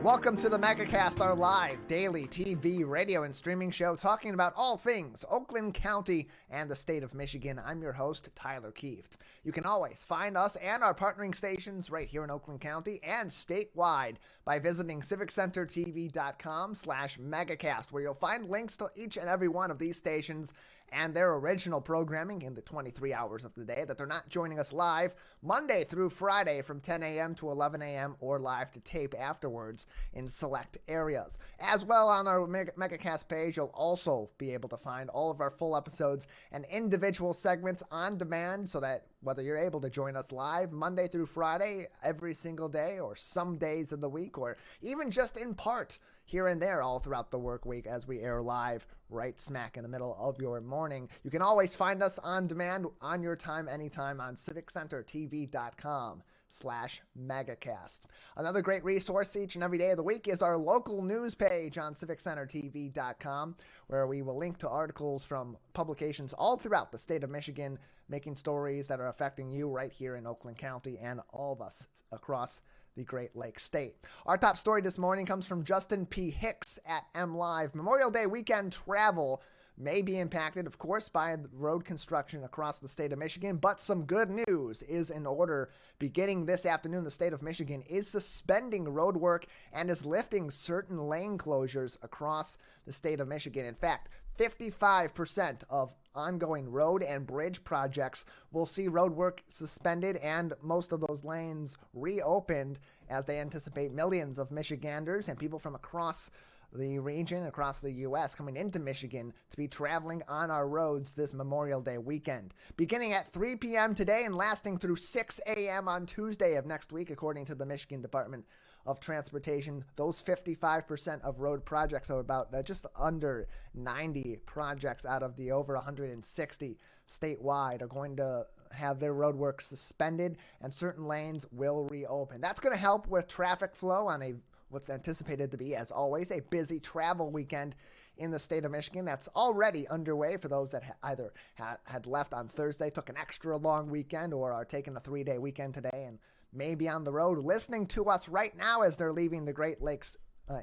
Welcome to the Megacast, our live daily TV, radio, and streaming show talking about all things Oakland County and the state of Michigan. I'm your host, Tyler Kieft. You can always find us and our partnering stations right here in Oakland County and statewide by visiting civiccentertv.com/megacast, where you'll find links to each and every one of these stations and their original programming in the 23 hours of the day that they're not joining us live Monday through Friday from 10 a.m. to 11 a.m. or live to tape afterwards in select areas. As well, on our Megacast page, you'll also be able to find all of our full episodes and individual segments on demand, so that whether you're able to join us live Monday through Friday every single day, or some days of the week, or even just in part here and there all throughout the work week as we air live right smack in the middle of your morning, you can always find us on demand on your time, anytime on civiccentertv.com/megacast. Another great resource each and every day of the week is our local news page on civiccentertv.com, where we will link to articles from publications all throughout the state of Michigan, making stories that are affecting you right here in Oakland County and all of us across the Great Lakes State. Our top story this morning comes from Justin P. Hicks at MLive. Memorial Day weekend travel may be impacted, of course, by road construction across the state of Michigan, but some good news is in order. Beginning this afternoon, the state of Michigan is suspending road work and is lifting certain lane closures across the state of Michigan. In fact, 55% of ongoing road and bridge projects will see road work suspended and most of those lanes reopened, as they anticipate millions of Michiganders and people from across the region, across the U.S., coming into Michigan to be traveling on our roads this Memorial Day weekend. Beginning at 3 p.m. today and lasting through 6 a.m. on Tuesday of next week, according to the Michigan Department of Transportation, those 55% of road projects are about just under 90 projects out of the over 160 statewide are going to have their road work suspended, and certain lanes will reopen. That's going to help with traffic flow on what's anticipated to be, as always, a busy travel weekend in the state of Michigan. That's already underway for those that either had left on Thursday, took an extra long weekend, or are taking a 3-day weekend today and may be on the road listening to us right now as they're leaving the Great Lakes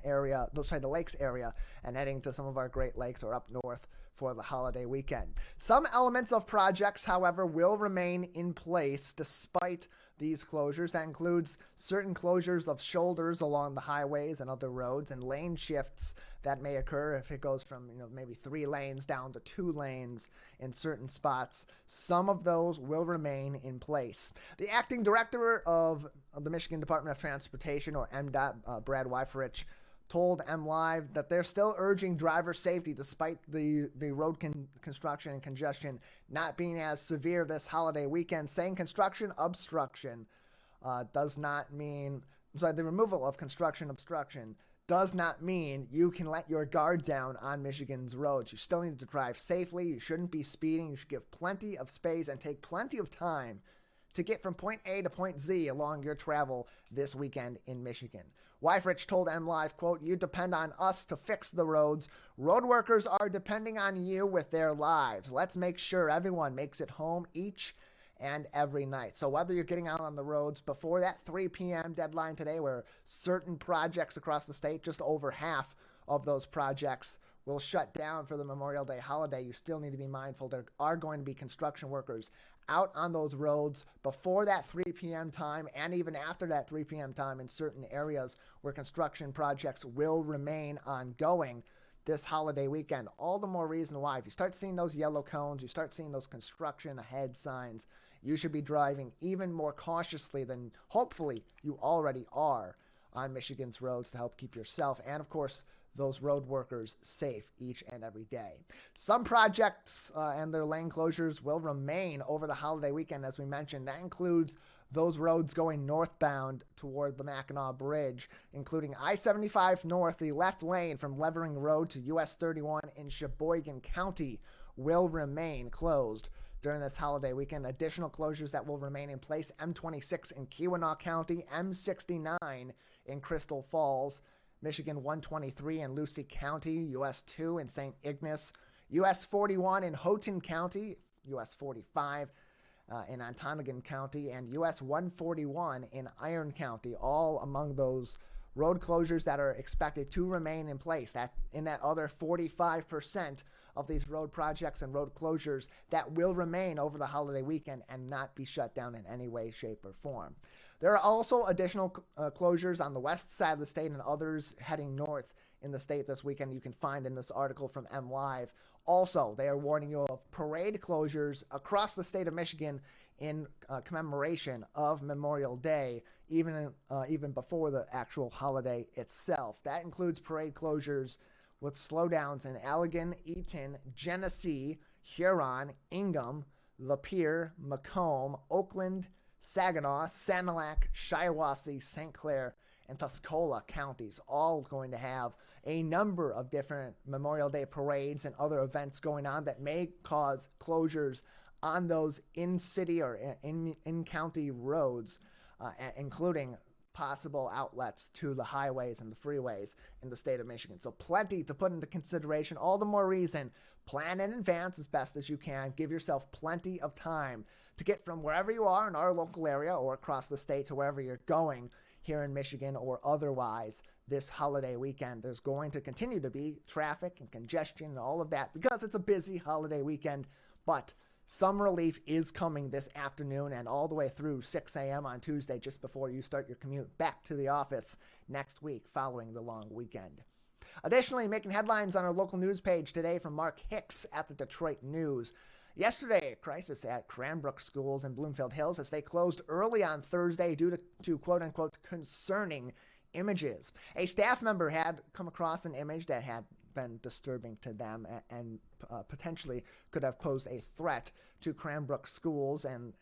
area, the lakes area, and heading to some of our Great Lakes or up north for the holiday weekend. Some elements of projects, however, will remain in place despite these closures. That includes certain closures of shoulders along the highways and other roads, and lane shifts that may occur if it goes from maybe 3 lanes down to 2 lanes in certain spots. Some of those will remain in place. The acting director of the Michigan Department of Transportation, or MDOT, Brad Weiferich, told MLive that they're still urging driver safety despite the road construction and congestion not being as severe this holiday weekend, saying construction obstruction does not mean, the removal of construction obstruction does not mean you can let your guard down on Michigan's roads. You still need to drive safely. You shouldn't be speeding. You should give plenty of space and take plenty of time to get from point A to point Z along your travel this weekend in Michigan. Weiferich told MLive, quote, "You depend on us to fix the roads. Road workers are depending on you with their lives. Let's make sure everyone makes it home each and every night." So whether you're getting out on the roads before that 3 p.m. deadline today, where certain projects across the state, just over half of those projects will shut down for the Memorial Day holiday, you still need to be mindful there are going to be construction workers out on those roads before that 3 p.m. time and even after that 3 p.m. time in certain areas where construction projects will remain ongoing this holiday weekend. All the more reason why, if you start seeing those yellow cones, you start seeing those construction ahead signs, you should be driving even more cautiously than hopefully you already are on Michigan's roads to help keep yourself and, of course, those road workers safe each and every day. Some projects and their lane closures will remain over the holiday weekend, as we mentioned. That includes those roads going northbound toward the Mackinac Bridge, including I-75 North, the left lane from Levering Road to US 31 in Sheboygan County will remain closed during this holiday weekend. Additional closures that will remain in place: M26 in Keweenaw County, M69 in Crystal Falls, Michigan 123 in Lucey County, US 2 in St. Ignace, US 41 in Houghton County, US 45 in Ontonagon County, and US 141 in Iron County, all among those road closures that are expected to remain in place. That in that other 45% of these road projects and road closures that will remain over the holiday weekend and not be shut down in any way, shape, or form. There are also additional closures on the west side of the state and others heading north in the state this weekend. You can find in this article from MLive. Also, they are warning you of parade closures across the state of Michigan in commemoration of Memorial Day, even before the actual holiday itself. That includes parade closures with slowdowns in Allegan, Eaton, Genesee, Huron, Ingham, Lapeer, Macomb, Oakland, Saginaw, Sanilac, Shiawassee, St. Clair, and Tuscola counties, all going to have a number of different Memorial Day parades and other events going on that may cause closures on those in-city or in-county roads, including possible outlets to the highways and the freeways in the state of Michigan. So plenty to put into consideration. All the more reason, plan in advance as best as you can. Give yourself plenty of time to get from wherever you are in our local area or across the state to wherever you're going here in Michigan or otherwise this holiday weekend. There's going to continue to be traffic and congestion and all of that because it's a busy holiday weekend, but some relief is coming this afternoon and all the way through 6 a.m. on Tuesday, just before you start your commute back to the office next week following the long weekend. Additionally, making headlines on our local news page today from Mark Hicks at the Detroit News. Yesterday, a crisis at Cranbrook schools in Bloomfield Hills as they closed early on Thursday due to quote-unquote concerning images. A staff member had come across an image that had been disturbing to them and potentially could have posed a threat to Cranbrook schools and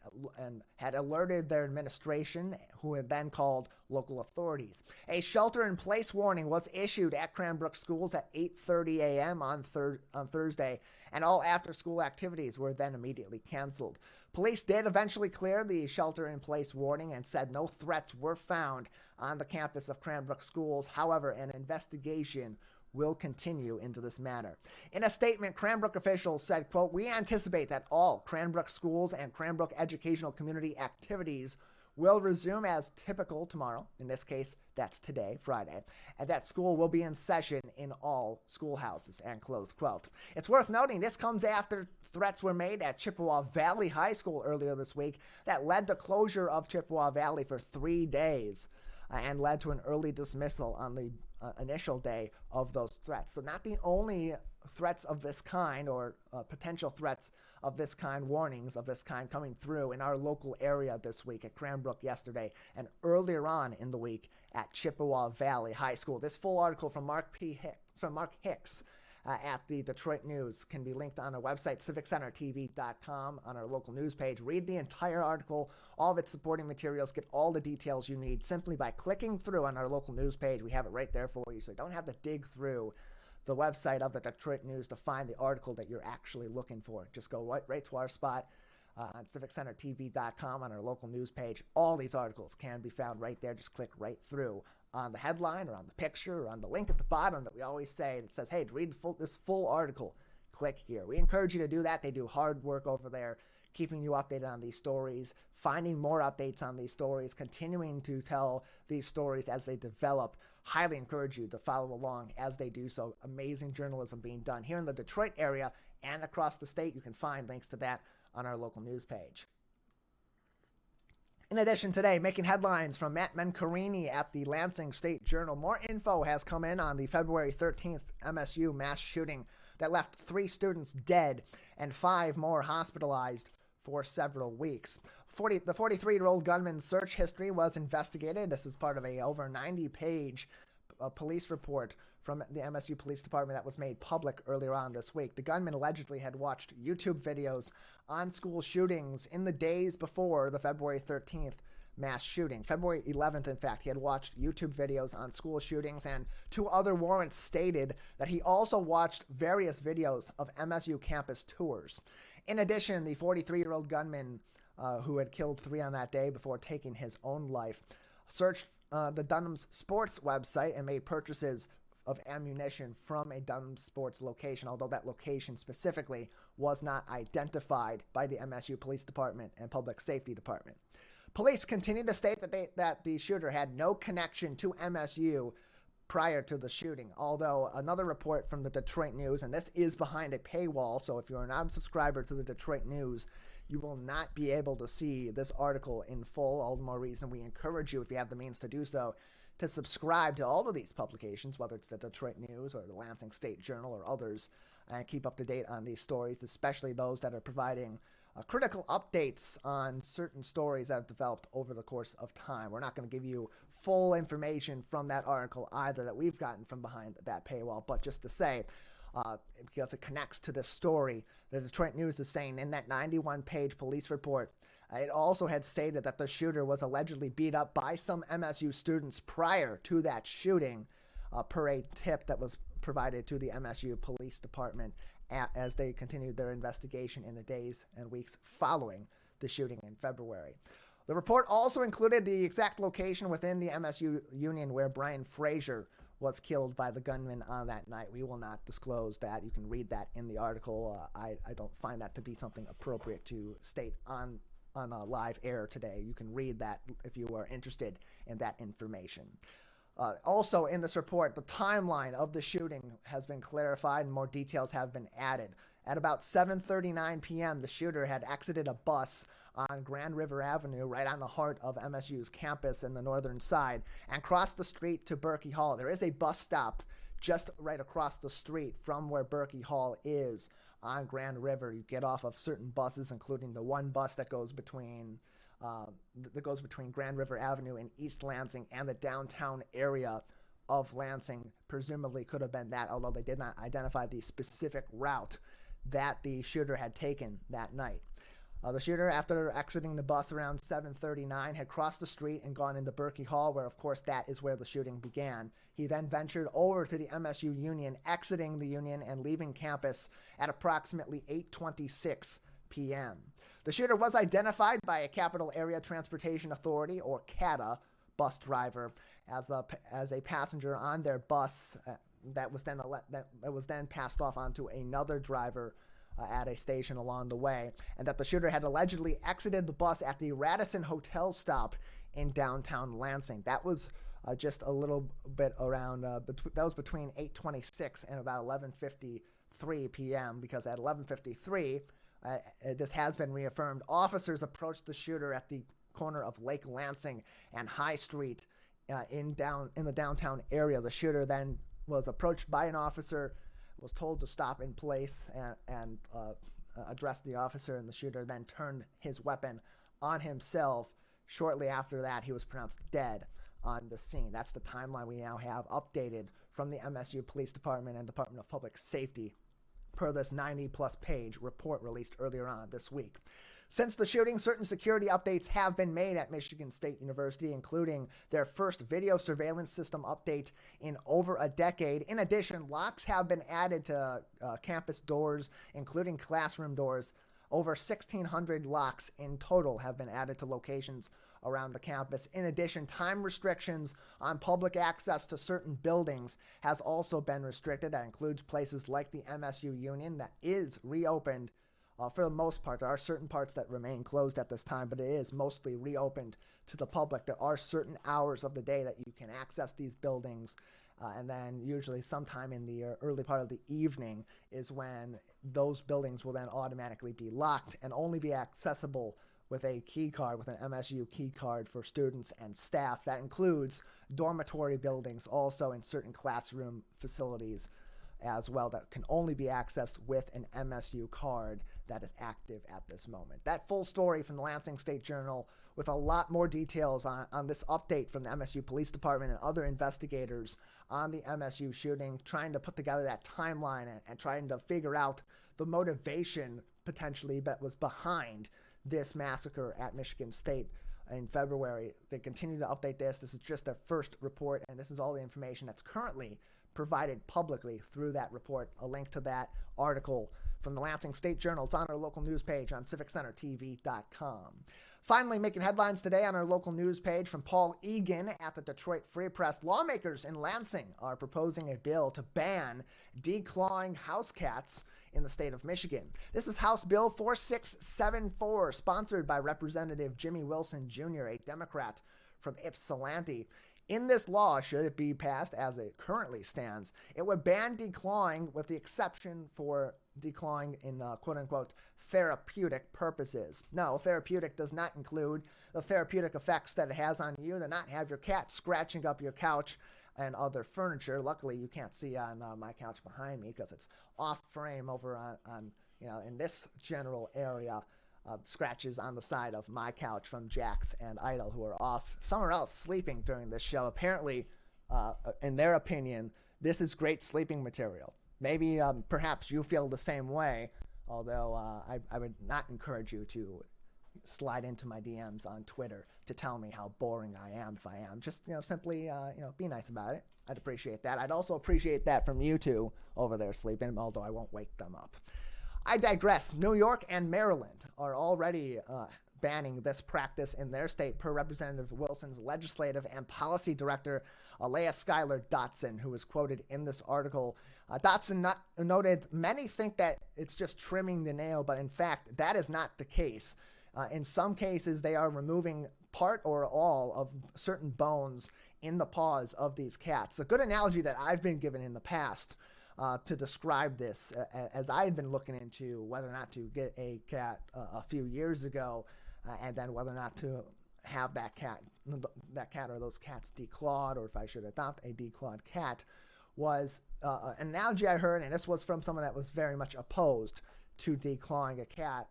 had alerted their administration, who had then called local authorities. A shelter-in-place warning was issued at Cranbrook schools at 8:30 a.m. on Thursday, and all after-school activities were then immediately canceled. Police did eventually clear the shelter-in-place warning and said no threats were found on the campus of Cranbrook schools. However, an investigation will continue into this matter. In a statement, Cranbrook officials said, quote, "We anticipate that all Cranbrook schools and Cranbrook educational community activities will resume as typical tomorrow." In this case, that's today, Friday, and that school will be in session in all schoolhouses, and closed quote. It's worth noting this comes after threats were made at Chippewa Valley High School earlier this week that led to closure of Chippewa Valley for 3 days and led to an early dismissal on the initial day of those threats. So not the only threats of this kind or potential threats of this kind, warnings of this kind coming through in our local area this week at Cranbrook yesterday and earlier on in the week at Chippewa Valley High School. This full article from Mark Hicks at the Detroit News can be linked on our website, civiccentertv.com, on our local news page. Read the entire article, all of its supporting materials, get all the details you need simply by clicking through on our local news page. We have it right there for you, so you don't have to dig through the website of the Detroit News to find the article that you're actually looking for. Just go right to our spot on civiccentertv.com on our local news page. All these articles can be found right there. Just click right through on the headline or on the picture or on the link at the bottom that we always say that says, hey, to read this full article, click here. We encourage you to do that. They do hard work over there, keeping you updated on these stories, finding more updates on these stories, continuing to tell these stories as they develop. Highly encourage you to follow along as they do so. Amazing journalism being done here in the Detroit area and across the state. You can find links to that on our local news page. In addition, today, making headlines from Matt Mencarini at the Lansing State Journal. More info has come in on the February 13th MSU mass shooting that left 3 students dead and 5 more hospitalized for several weeks. The 43-year-old gunman's search history was investigated. This is part of a over 90-page police report from the MSU Police Department that was made public earlier on this week. The gunman allegedly had watched YouTube videos on school shootings in the days before the February 13th mass shooting. February 11th, in fact, he had watched YouTube videos on school shootings, and 2 other warrants stated that he also watched various videos of MSU campus tours. In addition, the 43-year-old gunman who had killed 3 on that day before taking his own life searched the Dunham's Sports website and made purchases of ammunition from a Dunham Sports location, although that location specifically was not identified by the MSU Police Department and Public Safety Department. Police continue to state that the shooter had no connection to MSU prior to the shooting, although another report from the Detroit News, and this is behind a paywall, so if you're a non-subscriber to the Detroit News, you will not be able to see this article in full. All the more reason we encourage you, if you have the means to do so, to subscribe to all of these publications, whether it's the Detroit News or the Lansing State Journal or others, and keep up to date on these stories, especially those that are providing critical updates on certain stories that have developed over the course of time. We're not going to give you full information from that article either that we've gotten from behind that paywall, but just to say, because it connects to this story, the Detroit News is saying in that 91-page police report, it also had stated that the shooter was allegedly beat up by some MSU students prior to that shooting, per a tip that was provided to the MSU Police Department as they continued their investigation in the days and weeks following the shooting in February. The report also included the exact location within the MSU Union where Brian Frazier was killed by the gunman on that night. We will not disclose that. You can read that in the article. I don't find that to be something appropriate to state on a live air today. You can read that if you are interested in that information. Also in this report, the timeline of the shooting has been clarified and more details have been added. At about 7:39 p.m., the shooter had exited a bus on Grand River Avenue, right on the heart of MSU's campus in the northern side, and crossed the street to Berkey Hall. There is a bus stop just right across the street from where Berkey Hall is on Grand River. You get off of certain buses, including the one bus that goes between Grand River Avenue in East Lansing and the downtown area of Lansing. Presumably could have been that, although they did not identify the specific route that the shooter had taken that night. The shooter, after exiting the bus around 7:39, had crossed the street and gone into Berkey Hall, where, of course, that is where the shooting began. He then ventured over to the MSU Union, exiting the Union and leaving campus at approximately 8:26 p.m. The shooter was identified by a Capital Area Transportation Authority, or CATA, bus driver as a passenger on their bus that was then passed off onto another driver at a station along the way, and that the shooter had allegedly exited the bus at the Radisson Hotel stop in downtown Lansing. That was just a little bit around, that was between 8:26 and about 11:53 p.m., because at 11:53, this has been reaffirmed, officers approached the shooter at the corner of Lake Lansing and High Street in the downtown area. The shooter then was approached by an officer, was told to stop in place and address the officer, and the shooter then turned his weapon on himself. Shortly after that, he was pronounced dead on the scene. That's the timeline we now have updated from the MSU Police Department and Department of Public Safety per this 90-plus page report released earlier on this week. Since the shooting, certain security updates have been made at Michigan State University, including their first video surveillance system update in over a decade. In addition, locks have been added to campus doors, including classroom doors. Over 1,600 locks in total have been added to locations around the campus. In addition, time restrictions on public access to certain buildings has also been restricted. That includes places like the MSU Union that is reopened for the most part. There are certain parts that remain closed at this time, but it is mostly reopened to the public. There are certain hours of the day that you can access these buildings, and then usually sometime in the early part of the evening is when those buildings will then automatically be locked and only be accessible with a key card, with an MSU key card for students and staff. That includes dormitory buildings, also in certain classroom facilities as well, that can only be accessed with an MSU card that is active at this moment. That full story from the Lansing State Journal with a lot more details on this update from the MSU Police Department and other investigators on the MSU shooting, trying to put together that timeline and trying to figure out the motivation potentially that was behind this massacre at Michigan State in February. They continue to update this. This is just their first report, and this is all the information that's currently provided publicly through that report. A link to that article from the Lansing State Journal. It's on our local news page on civiccentertv.com. Finally, making headlines today on our local news page from Paul Egan at the Detroit Free Press. Lawmakers in Lansing are proposing a bill to ban declawing house cats in the state of Michigan. This is House Bill 4674, sponsored by Representative Jimmy Wilson Jr., a Democrat from Ypsilanti. In this law, should it be passed as it currently stands, it would ban declawing with the exception for declawing in quote-unquote therapeutic purposes. No, therapeutic does not include the therapeutic effects that it has on you to not have your cat scratching up your couch and other furniture. Luckily, you can't see on my couch behind me because it's off frame over on in this general area. Scratches on the side of my couch from Jax and Idle, who are off somewhere else sleeping during this show. Apparently, in their opinion, this is great sleeping material. Maybe, perhaps you feel the same way, although I would not encourage you to slide into my DMs on Twitter to tell me how boring I am if I am. Just, simply, be nice about it. I'd appreciate that. I'd also appreciate that from you two over there sleeping, although I won't wake them up. I digress. New York and Maryland are already banning this practice in their state, per Representative Wilson's legislative and policy director, Alea Schuyler Dotson, who was quoted in this article. Dotson noted, many think that it's just trimming the nail, but in fact, that is not the case. In some cases, they are removing part or all of certain bones in the paws of these cats. A good analogy that I've been given in the past to describe this, as I had been looking into whether or not to get a cat a few years ago, and then whether or not to have that cat or those cats declawed, or if I should adopt a declawed cat, was an analogy I heard, and this was from someone that was very much opposed to declawing a cat.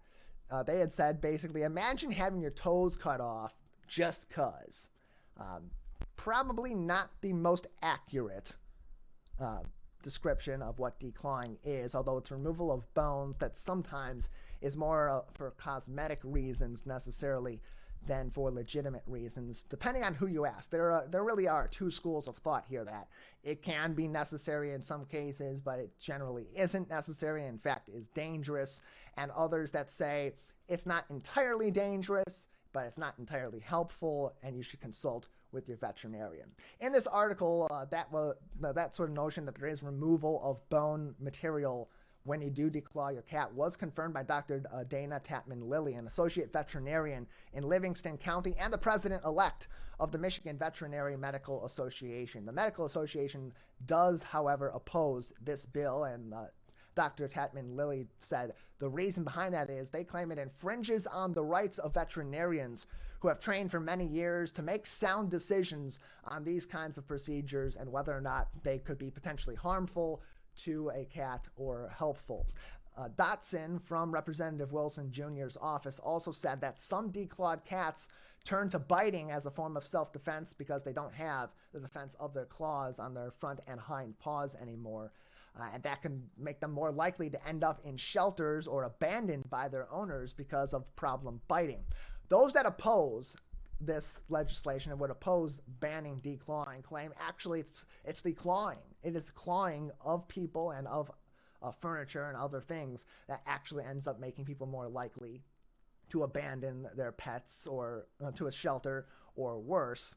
They had said, basically, imagine having your toes cut off just cause. Probably not the most accurate description of what declawing is, although it's removal of bones that sometimes is more for cosmetic reasons necessarily than for legitimate reasons, depending on who you ask. There really are two schools of thought here, that it can be necessary in some cases, but it generally isn't necessary, in fact is dangerous, and others that say it's not entirely dangerous, but it's not entirely helpful, and you should consult with your veterinarian. In this article, that sort of notion that there is removal of bone material when you do declaw your cat was confirmed by Dr. Dana Tatman-Lilly, an associate veterinarian in Livingston County and the president-elect of the Michigan Veterinary Medical Association. The medical association does, however, oppose this bill, and Dr. Tatman-Lilly said the reason behind that is they claim it infringes on the rights of veterinarians who have trained for many years to make sound decisions on these kinds of procedures and whether or not they could be potentially harmful to a cat or helpful. Dotson from Representative Wilson Jr.'s office also said that some declawed cats turn to biting as a form of self-defense because they don't have the defense of their claws on their front and hind paws anymore. And that can make them more likely to end up in shelters or abandoned by their owners because of problem biting. Those that oppose this legislation and would oppose banning declawing claim actually it's declawing. It is clawing of people and of furniture and other things that actually ends up making people more likely to abandon their pets or to a shelter or worse.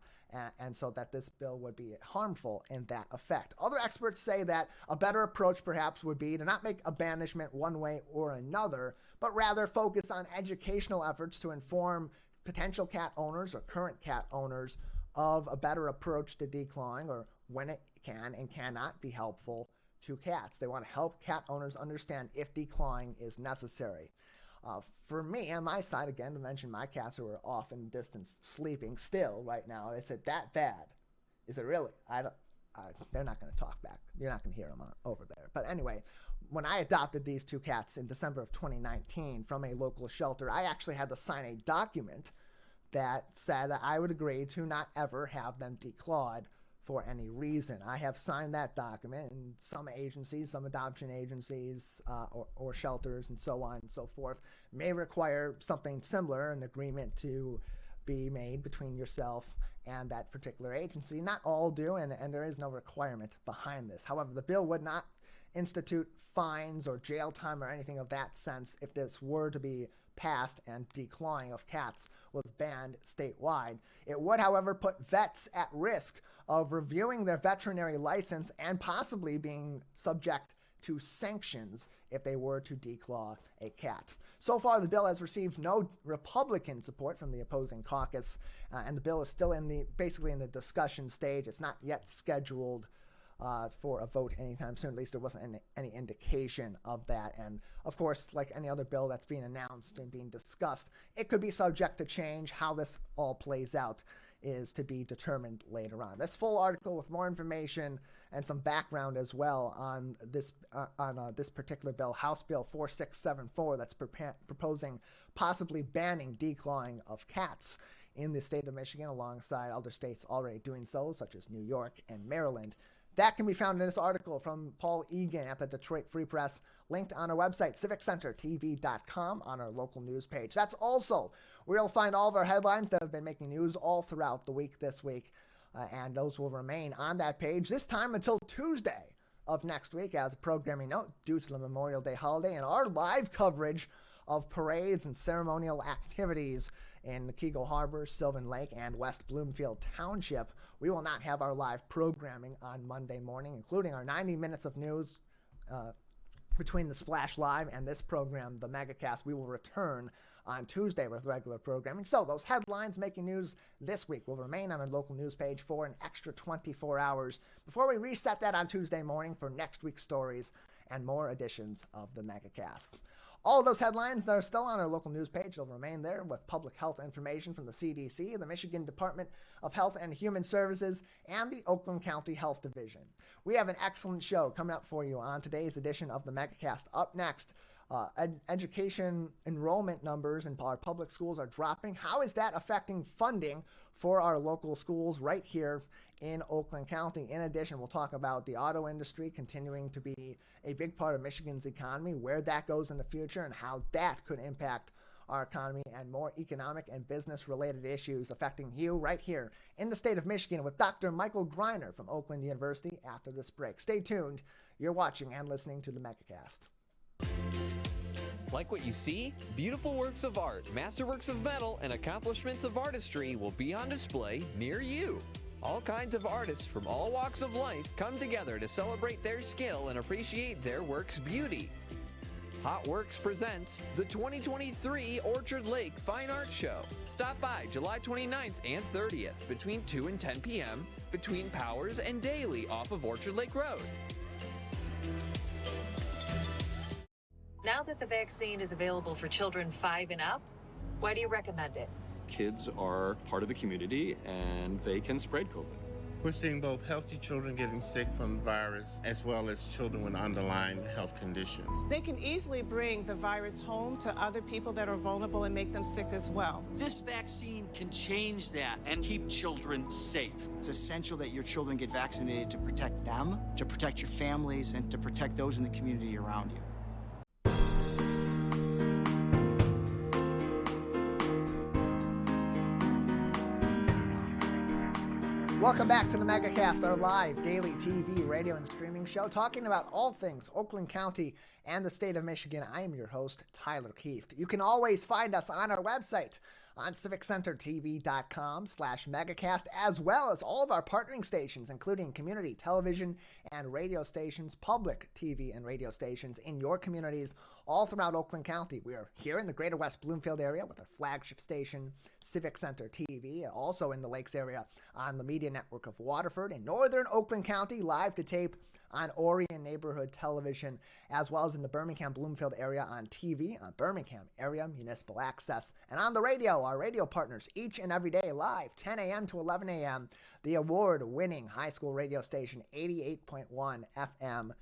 And so that this bill would be harmful in that effect. Other experts say that a better approach perhaps would be to not make a banishment one way or another, but rather focus on educational efforts to inform potential cat owners or current cat owners of a better approach to declawing, or when it can and cannot be helpful to cats. They want to help cat owners understand if declawing is necessary. For me, on my side, again, to mention my cats who are off in the distance sleeping still right now, is it that bad? Is it really? They're not going to talk back. You're not going to hear them over there. But anyway, when I adopted these two cats in December of 2019 from a local shelter, I actually had to sign a document that said that I would agree to not ever have them declawed for any reason. I have signed that document, and some agencies, some adoption agencies or shelters and so on and so forth may require something similar, an agreement to be made between yourself and that particular agency. Not all do, and there is no requirement behind this. However, the bill would not institute fines or jail time or anything of that sense if this were to be passed and declawing of cats was banned statewide. It would, however, put vets at risk of reviewing their veterinary license and possibly being subject to sanctions if they were to declaw a cat. So far, the bill has received no Republican support from the opposing caucus, and the bill is still basically in the discussion stage. It's not yet scheduled for a vote anytime soon. At least there wasn't any indication of that. And of course, like any other bill that's being announced and being discussed, it could be subject to change. How this all plays out is to be determined later on. This full article with more information and some background as well on this particular bill, House Bill 4674, that's proposing possibly banning declawing of cats in the state of Michigan, alongside other states already doing so, such as New York and Maryland. That can be found in this article from Paul Egan at the Detroit Free Press, linked on our website, civiccentertv.com, on our local news page. That's also where you'll find all of our headlines that have been making news all throughout the week this week, and those will remain on that page this time until Tuesday of next week as a programming note due to the Memorial Day holiday and our live coverage of parades and ceremonial activities in Kegel Harbor, Sylvan Lake, and West Bloomfield Township. We will not have our live programming on Monday morning, including our 90 minutes of news between the Splash Live and this program, the Megacast. We will return on Tuesday with regular programming. So those headlines making news this week will remain on our local news page for an extra 24 hours before we reset that on Tuesday morning for next week's stories and more editions of the Megacast. All of those headlines that are still on our local news page will remain there, with public health information from the CDC, the Michigan Department of Health and Human Services, and the Oakland County Health Division. We have an excellent show coming up for you on today's edition of the Megacast. Up next, education enrollment numbers in our public schools are dropping. How is that affecting funding for our local schools right here in Oakland County? In addition, we'll talk about the auto industry continuing to be a big part of Michigan's economy, where that goes in the future, and how that could impact our economy, and more economic and business-related issues affecting you right here in the state of Michigan with Dr. Michael Greiner from Oakland University after this break. Stay tuned. You're watching and listening to the Megacast. Like what you see? Beautiful works of art, masterworks of metal, and accomplishments of artistry will be on display near you. All kinds of artists from all walks of life come together to celebrate their skill and appreciate their work's beauty. Hot Works presents the 2023 Orchard Lake Fine Art Show. Stop by July 29th and 30th between 2 and 10 p.m. between Powers and Daly off of Orchard Lake Road. Now that the vaccine is available for children 5 and up, why do you recommend it? Kids are part of the community and they can spread COVID. We're seeing both healthy children getting sick from the virus as well as children with underlying health conditions. They can easily bring the virus home to other people that are vulnerable and make them sick as well. This vaccine can change that and keep children safe. It's essential that your children get vaccinated to protect them, to protect your families, and to protect those in the community around you. Welcome back to the Megacast, our live daily TV, radio, and streaming show, talking about all things Oakland County and the state of Michigan. I am your host, Tyler Kieft. You can always find us on our website on civiccentertv.com/megacast, as well as all of our partnering stations, including community television and radio stations, public TV and radio stations in your communities all throughout Oakland County. We are here in the greater West Bloomfield area with our flagship station, Civic Center TV, also in the Lakes area on the media network of Waterford, in northern Oakland County, live to tape on Orion Neighborhood Television, as well as in the Birmingham-Bloomfield area on TV, on Birmingham Area Municipal Access, and on the radio, our radio partners, each and every day, live, 10 a.m. to 11 a.m., the award-winning high school radio station, 88.1 FM,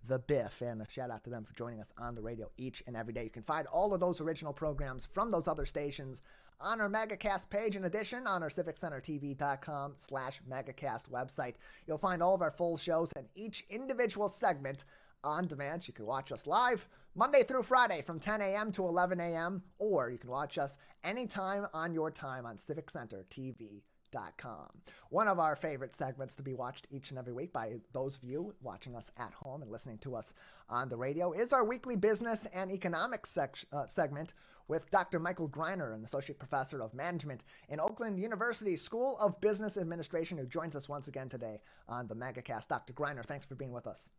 The Biff, and a shout out to them for joining us on the radio each and every day. You can find all of those original programs from those other stations on our Megacast page. In addition, on our civiccentertv.com/Megacast website, you'll find all of our full shows and each individual segment on demand. So you can watch us live Monday through Friday from 10 a.m. to 11 a.m., or you can watch us anytime on your time on civiccentertv.com. One of our favorite segments to be watched each and every week by those of you watching us at home and listening to us on the radio is our weekly business and economics segment with Dr. Michael Greiner, an associate professor of management in Oakland University School of Business Administration, who joins us once again today on the Megacast. Dr. Greiner, thanks for being with us.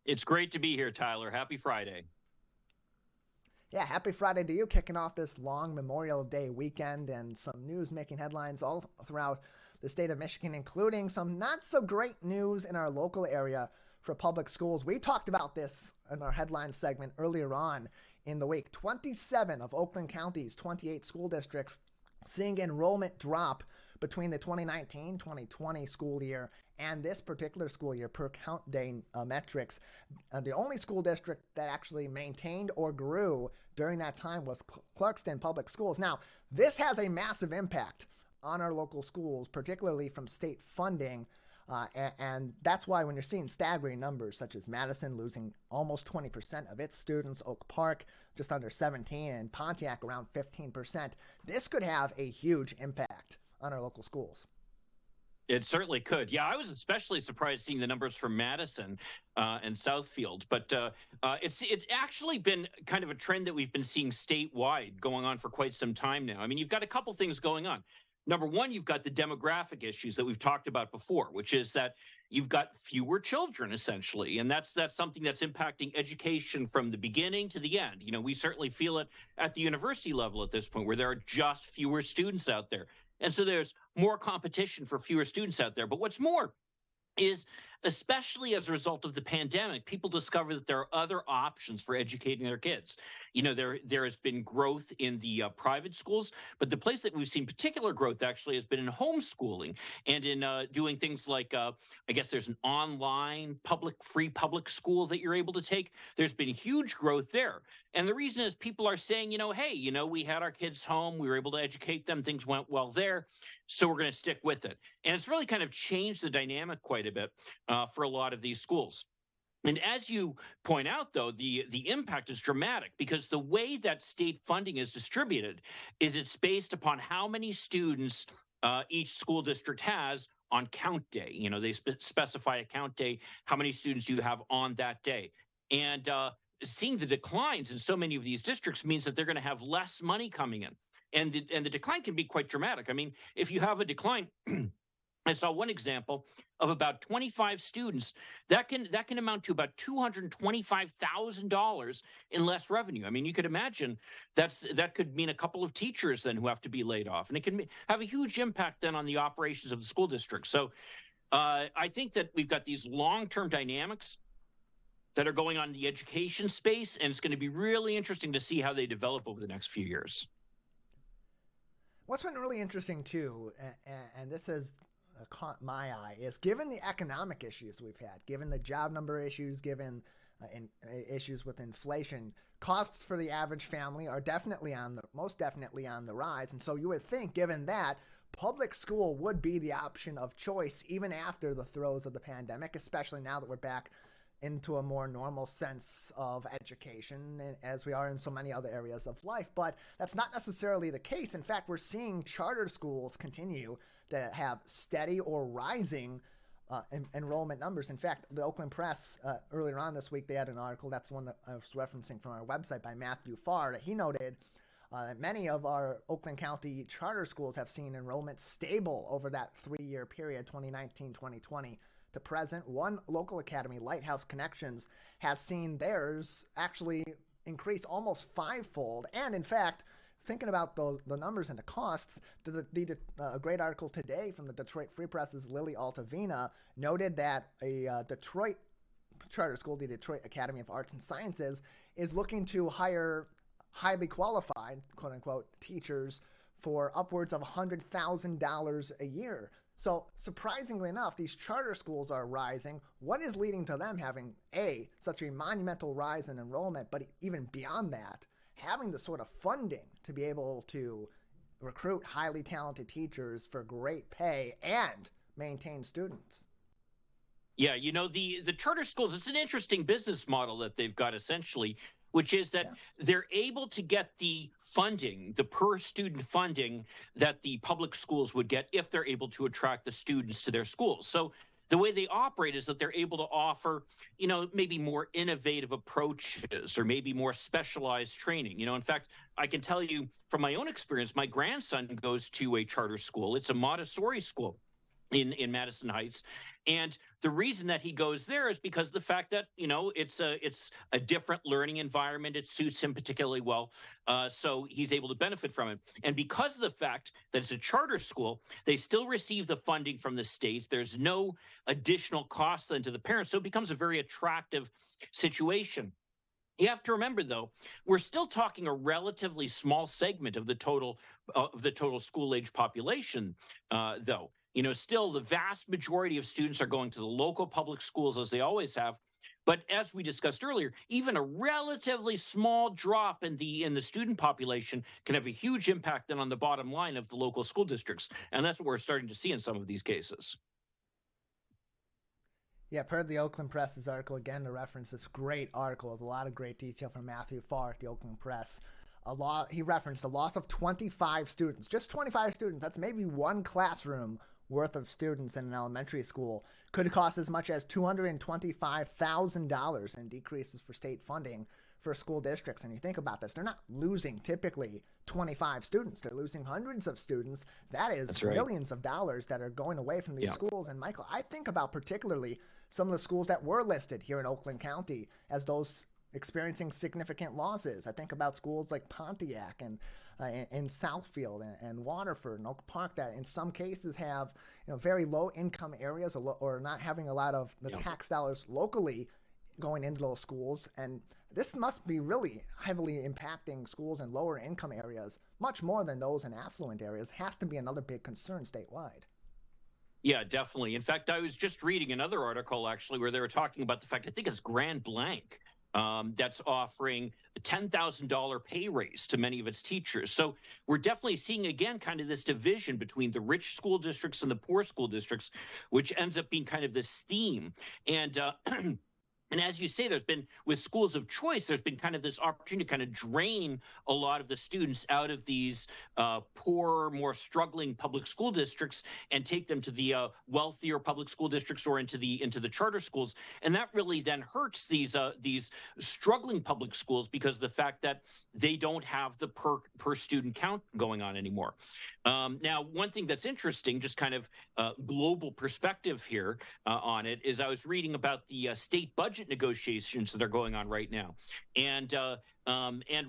It's great to be here, Tyler. Happy Friday. Yeah, happy Friday to you, kicking off this long Memorial Day weekend, and some news making headlines all throughout the state of Michigan, including some not so great news in our local area for public schools. We talked about this in our headline segment earlier on in the week. 27 of Oakland County's 28 school districts seeing enrollment drop between the 2019-2020 school year and this particular school year per count day metrics. The only school district that actually maintained or grew during that time was Clarkston Public Schools. Now, this has a massive impact on our local schools, particularly from state funding. And that's why when you're seeing staggering numbers such as Madison losing almost 20% of its students, Oak Park just under 17%, and Pontiac around 15%, this could have a huge impact on our local schools. It certainly could. Yeah, I was especially surprised seeing the numbers from Madison and Southfield. But it's actually been kind of a trend that we've been seeing statewide going on for quite some time now. I mean, you've got a couple things going on. Number one, you've got the demographic issues that we've talked about before, which is that you've got fewer children, essentially. And that's something that's impacting education from the beginning to the end. You know, we certainly feel it at the university level at this point, where there are just fewer students out there. And so there's more competition for fewer students out there. But what's more is, especially as a result of the pandemic, people discover that there are other options for educating their kids. You know, there has been growth in the private schools, but the place that we've seen particular growth actually has been in homeschooling and in doing things like, I guess there's an online free public school that you're able to take. There's been huge growth there. And the reason is people are saying, hey, we had our kids home, we were able to educate them, things went well there, so we're going to stick with it. And it's really kind of changed the dynamic quite a bit for a lot of these schools. And as you point out, though, the impact is dramatic, because the way that state funding is distributed is it's based upon how many students each school district has on count day. They specify a count day, how many students you have on that day. And seeing the declines in so many of these districts means that they're going to have less money coming in. And the decline can be quite dramatic. I mean, if you have a decline, I saw one example of about 25 students, that can amount to about $225,000 in less revenue. I mean, you could imagine that could mean a couple of teachers then who have to be laid off, and it can have a huge impact then on the operations of the school district. So I think that we've got these long-term dynamics that are going on in the education space, and it's going to be really interesting to see how they develop over the next few years. What's been really interesting too, and this has caught my eye, is given the economic issues we've had, given the job number issues, given issues with inflation, costs for the average family are most definitely on the rise. And so you would think, given that, public school would be the option of choice even after the throes of the pandemic, especially now that we're back into a more normal sense of education as we are in so many other areas of life. But that's not necessarily the case. In fact, we're seeing charter schools continue to have steady or rising enrollment numbers. In fact, the Oakland Press earlier on this week, they had an article, that's one that I was referencing from our website, by Matthew Farr. He noted that many of our Oakland County charter schools have seen enrollment stable over that 3-year period, 2019-2020. To present. One local academy, Lighthouse Connections, has seen theirs actually increase almost 5-fold. And in fact, thinking about the numbers and the costs, a great article today from the Detroit Free Press's Lily Altavina noted that a Detroit charter school, the Detroit Academy of Arts and Sciences, is looking to hire highly qualified, quote unquote, teachers for upwards of $100,000 a year. So surprisingly enough, these charter schools are rising. What is leading to them having such a monumental rise in enrollment, but even beyond that, having the sort of funding to be able to recruit highly talented teachers for great pay and maintain students? Yeah, the charter schools, it's an interesting business model that they've got essentially, which is that they're able to get the funding, the per student funding that the public schools would get if they're able to attract the students to their schools. So the way they operate is that they're able to offer, maybe more innovative approaches or maybe more specialized training. In fact, I can tell you from my own experience, my grandson goes to a charter school. It's a Montessori school. in Madison Heights. And the reason that he goes there is because the fact that, it's a different learning environment. It suits him particularly well. So he's able to benefit from it. And because of the fact that it's a charter school, they still receive the funding from the state. There's no additional cost then to the parents. So it becomes a very attractive situation. You have to remember, though, we're still talking a relatively small segment of the total school-age population, though. Still the vast majority of students are going to the local public schools, as they always have. But as we discussed earlier, even a relatively small drop in the student population can have a huge impact then on the bottom line of the local school districts. And that's what we're starting to see in some of these cases. Yeah, per the Oakland Press's article, again, to reference this great article with a lot of great detail from Matthew Farr at the Oakland Press. He referenced a loss of 25 students, just 25 students. That's maybe one classroom worth of students in an elementary school. Could cost as much as $225,000 in decreases for state funding for school districts. And you think about this, they're not losing typically 25 students. They're losing hundreds of students. That is millions of dollars that are going away from these schools. And Michael, I think about particularly some of the schools that were listed here in Oakland County as those experiencing significant losses. I think about schools like Pontiac and in Southfield and Waterford and Oak Park that in some cases have very low income areas or not having a lot of the tax dollars locally going into those schools. And this must be really heavily impacting schools in lower income areas, much more than those in affluent areas. Has to be another big concern statewide. Yeah, definitely. In fact, I was just reading another article actually where they were talking about the fact, I think it's Grand Blanc, that's offering a $10,000 pay raise to many of its teachers. So we're definitely seeing, again, kind of this division between the rich school districts and the poor school districts, which ends up being kind of this theme. And and as you say, there's been, with schools of choice, there's been kind of this opportunity to kind of drain a lot of the students out of these poor, more struggling public school districts and take them to the wealthier public school districts or into the charter schools. And that really then hurts these struggling public schools because of the fact that they don't have the per student count going on anymore. Now, one thing that's interesting, just kind of global perspective here on it, is I was reading about the state budget negotiations that are going on right now. And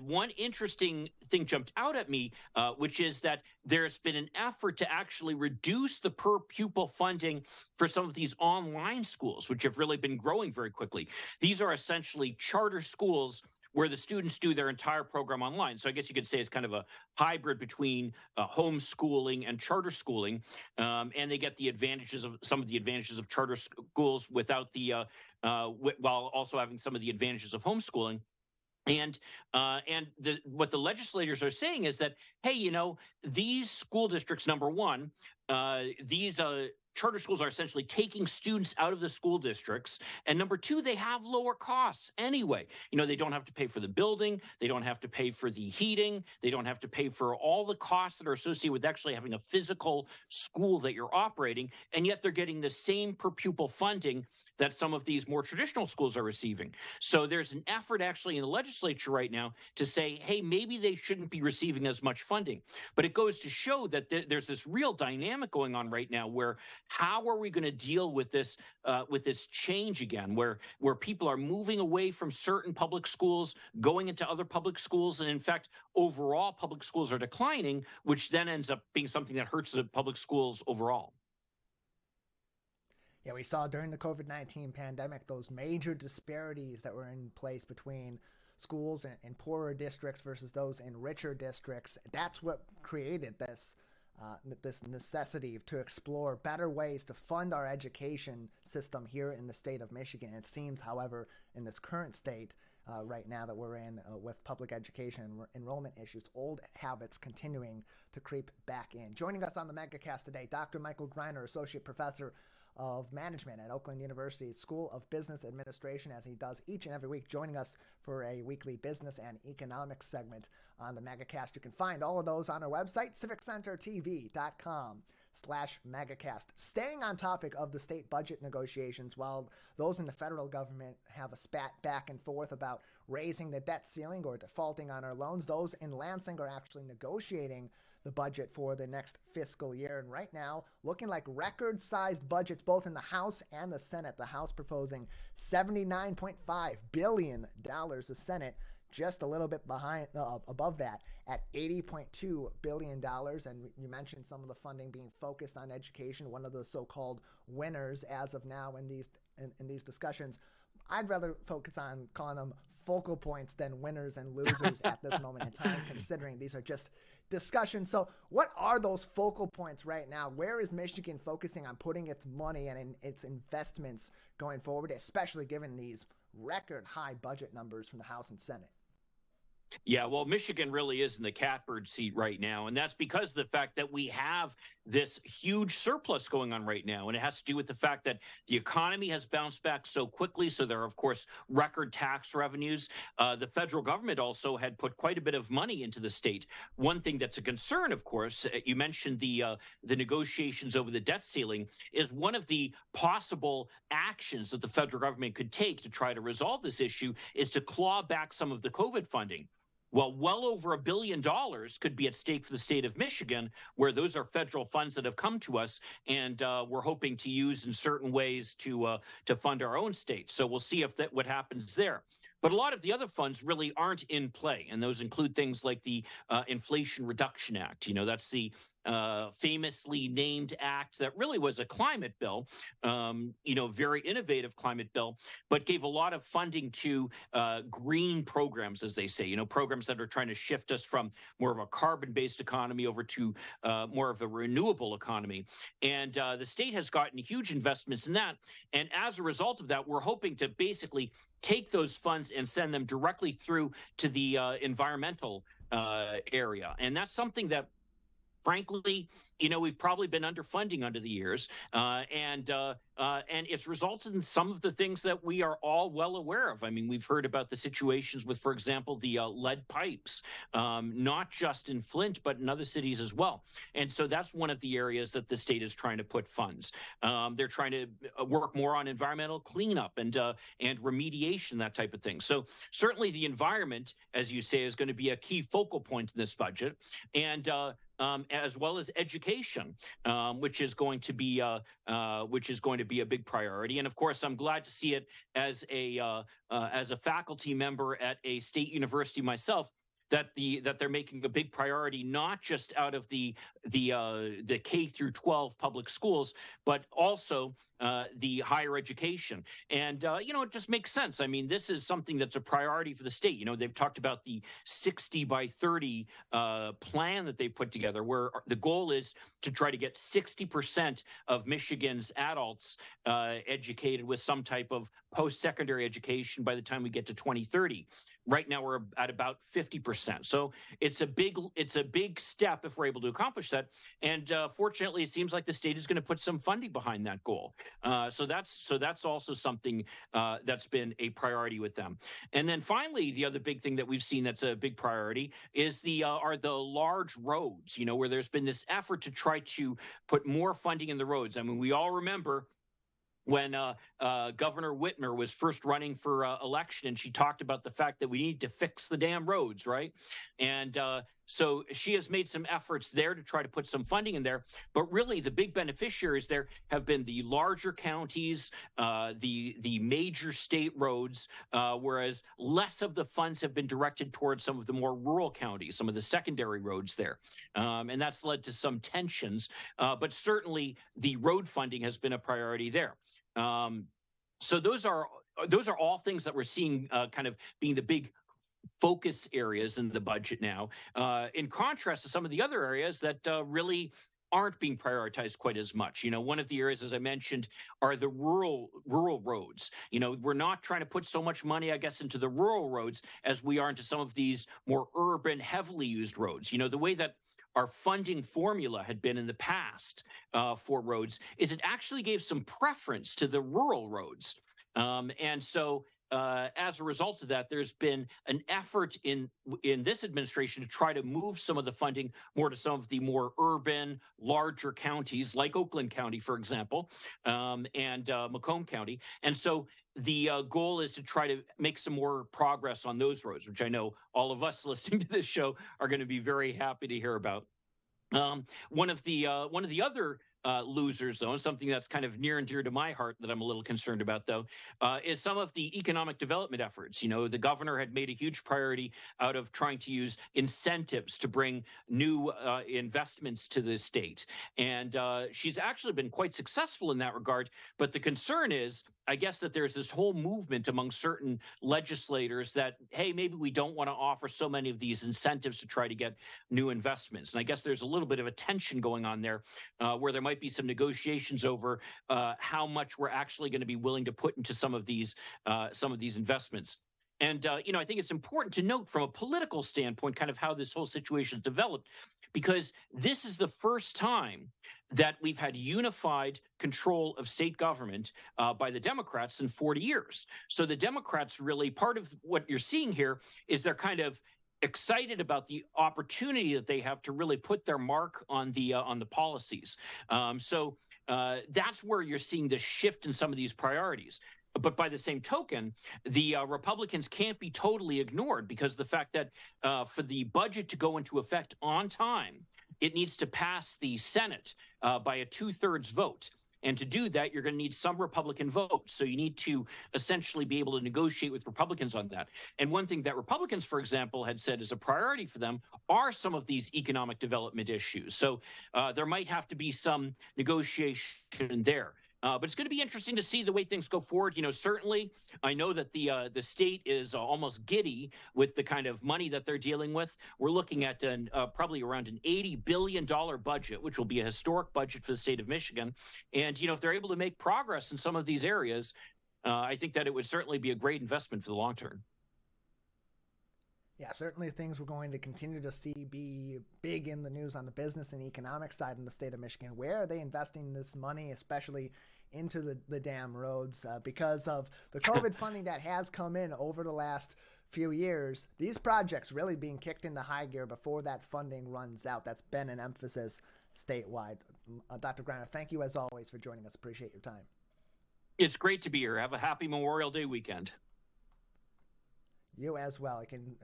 one interesting thing jumped out at me, which is that there's been an effort to actually reduce the per pupil funding for some of these online schools, which have really been growing very quickly. These are essentially charter schools where the students do their entire program online. So I guess you could say it's kind of a hybrid between homeschooling and charter schooling, and they get the advantages of some of the advantages of charter schools without the while also having some of the advantages of homeschooling. And what the legislators are saying is that, hey, these school districts, number one, these charter schools are essentially taking students out of the school districts. And number two, they have lower costs anyway. They don't have to pay for the building. They don't have to pay for the heating. They don't have to pay for all the costs that are associated with actually having a physical school that you're operating. And yet they're getting the same per pupil funding that some of these more traditional schools are receiving. So there's an effort actually in the legislature right now to say, hey, maybe they shouldn't be receiving as much funding. But it goes to show that there's this real dynamic going on right now where how are we going to deal with this change again, where people are moving away from certain public schools, going into other public schools, and in fact, overall public schools are declining, which then ends up being something that hurts the public schools overall. Yeah, we saw during the COVID-19 pandemic those major disparities that were in place between schools in poorer districts versus those in richer districts. That's what created this necessity to explore better ways to fund our education system here in the state of Michigan. It seems, however, in this current state right now that we're in with public education and enrollment issues, old habits continuing to creep back in. Joining us on the Megacast today, Dr. Michael Greiner, Associate Professor of Management at Oakland University's School of Business Administration, as he does each and every week, joining us for a weekly business and economics segment on the Megacast. You can find all of those on our website, civiccentertv.com/Megacast. Staying on topic of the state budget negotiations, while those in the federal government have a spat back and forth about raising the debt ceiling or defaulting on our loans. Those in Lansing are actually negotiating the budget for the next fiscal year. And right now, looking like record-sized budgets both in the House and the Senate. The House proposing $79.5 billion. The Senate just a little bit behind, above that at $80.2 billion. And you mentioned some of the funding being focused on education, one of the so-called winners as of now in these discussions. I'd rather focus on calling them focal points than winners and losers at this moment in time, considering these are just discussions. So what are those focal points right now? Where is Michigan focusing on putting its money and in its investments going forward, especially given these record high budget numbers from the House and Senate? Yeah, well, Michigan really is in the catbird seat right now. And that's because of the fact that we have this huge surplus going on right now. And it has to do with the fact that the economy has bounced back so quickly. So there are, of course, record tax revenues. The federal government also had put quite a bit of money into the state. One thing that's a concern, of course, you mentioned the negotiations over the debt ceiling, is one of the possible actions that the federal government could take to try to resolve this issue is to claw back some of the COVID funding. Well over $1 billion could be at stake for the state of Michigan, where those are federal funds that have come to us, and we're hoping to use in certain ways to fund our own state. So we'll see if what happens there. But a lot of the other funds really aren't in play, and those include things like the Inflation Reduction Act. You know, that's the famously named act that really was a climate bill, very innovative climate bill, but gave a lot of funding to green programs, as they say, programs that are trying to shift us from more of a carbon-based economy over to more of a renewable economy. And the state has gotten huge investments in that. And as a result of that, we're hoping to basically take those funds and send them directly through to the environmental area. And that's something that, frankly, we've probably been underfunding under the years, and it's resulted in some of the things that we are all well aware of. I mean, we've heard about the situations with, for example, the lead pipes, not just in Flint, but in other cities as well. And so that's one of the areas that the state is trying to put funds. They're trying to work more on environmental cleanup and remediation, that type of thing. So certainly the environment, as you say, is going to be a key focal point in this budget, and as well as education, which is going to be a big priority. And of course, I'm glad to see it as a faculty member at a state university myself, that they're making a big priority, not just out of the K through 12 public schools, but also the higher education. And it just makes sense. I mean, this is something that's a priority for the state. They've talked about the 60 by 30 plan that they put together, where the goal is to try to get 60% of Michigan's adults educated with some type of post-secondary education by the time we get to 2030. Right now, we're at about 50%. So it's a big step if we're able to accomplish that. And fortunately, it seems like the state is going to put some funding behind that goal. So that's also something that's been a priority with them. And then finally, the other big thing that we've seen that's a big priority is the large roads. Where there's been this effort to try to put more funding in the roads. I mean, we all remember when Governor Whitmer was first running for election, and she talked about the fact that we need to fix the damn roads, right? And so she has made some efforts there to try to put some funding in there. But really, the big beneficiaries there have been the larger counties, the major state roads, whereas less of the funds have been directed towards some of the more rural counties, some of the secondary roads there. And that's led to some tensions. But certainly, the road funding has been a priority there. So those are all things that we're seeing kind of being the big focus areas in the budget now, in contrast to some of the other areas that really aren't being prioritized quite as much. One of the areas, as I mentioned, are the rural roads. We're not trying to put so much money, I guess, into the rural roads as we are into some of these more urban, heavily used roads. The way that our funding formula had been in the past for roads is it actually gave some preference to the rural roads. And so as a result of that, there's been an effort in this administration to try to move some of the funding more to some of the more urban, larger counties, like Oakland County, for example, and Macomb County. And so the goal is to try to make some more progress on those roads, which I know all of us listening to this show are going to be very happy to hear about. One of the other losers, though, and something that's kind of near and dear to my heart that I'm a little concerned about, though, is some of the economic development efforts. You know, the governor had made a huge priority out of trying to use incentives to bring new investments to the state. And she's actually been quite successful in that regard. But the concern is, I guess, that there's this whole movement among certain legislators that, hey, maybe we don't want to offer so many of these incentives to try to get new investments. And I guess there's a little bit of a tension going on there where there might be some negotiations over how much we're actually going to be willing to put into some of these investments. And, I think it's important to note from a political standpoint kind of how this whole situation has developed, because this is the first time that we've had unified control of state government by the Democrats in 40 years. So the Democrats really, part of what you're seeing here is they're kind of excited about the opportunity that they have to really put their mark on the policies. So that's where you're seeing the shift in some of these priorities. But by the same token, the Republicans can't be totally ignored, because the fact that for the budget to go into effect on time, it needs to pass the Senate by a 2/3 vote. And to do that, you're going to need some Republican votes. So you need to essentially be able to negotiate with Republicans on that. And one thing that Republicans, for example, had said is a priority for them are some of these economic development issues. So there might have to be some negotiation there. But it's going to be interesting to see the way things go forward. Certainly, I know that the state is almost giddy with the kind of money that they're dealing with. We're looking at probably around an $80 billion budget, which will be a historic budget for the state of Michigan. And, if they're able to make progress in some of these areas, I think that it would certainly be a great investment for the long term. Yeah, certainly things we're going to continue to see be big in the news on the business and economic side in the state of Michigan. Where are they investing this money, especially into the damn roads? Because of the COVID funding that has come in over the last few years, these projects really being kicked into high gear before that funding runs out. That's been an emphasis statewide. Dr. Greiner, thank you as always for joining us. Appreciate your time. It's great to be here. Have a happy Memorial Day weekend. You as well. You can